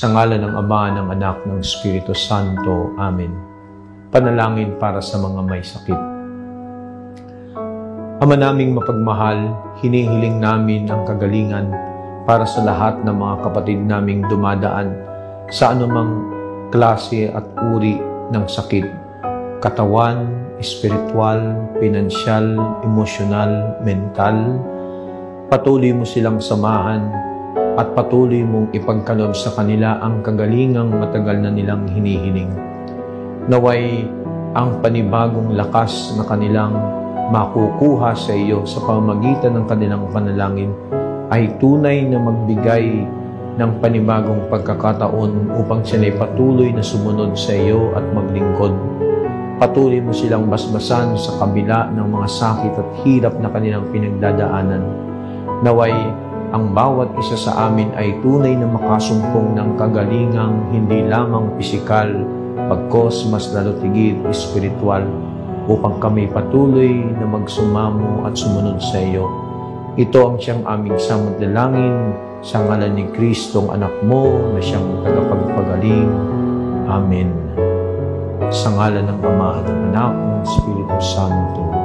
Sa ngalan ng Ama, ng Anak, ng Espiritu Santo. Amen. Panalangin para sa mga may sakit. Ama naming mapagmahal, hinihiling namin ang kagalingan para sa lahat ng mga kapatid naming dumadaan sa anumang klase at uri ng sakit. Katawan, espiritual, pinansyal, emosyonal, mental. Patuloy mo silang samahan at patuloy mong ipagkaloob sa kanila ang kagalingang matagal na nilang hinihiling. Naway ang panibagong lakas na kanilang makukuha sa iyo sa pamamagitan ng kanilang panalangin ay tunay na magbigay ng panibagong pagkakataon upang sila'y patuloy na sumunod sa iyo at maglingkod. Patuloy mo silang basbasan sa kabila ng mga sakit at hirap na kanilang pinagdadaanan. Naway ang bawat isa sa amin ay tunay na makasumpong ng kagalingang hindi lamang pisikal, pagkos mas lalo tigit espiritual, upang kami patuloy na magsumamo at sumunod sa iyo. Ito ang siyang aming samantalangin sa ngalan ni Kristong anak mo na siyang tagapagpagaling. Amen. Sa ngalan ng Ama at ng Anak, ng Espiritu Santo.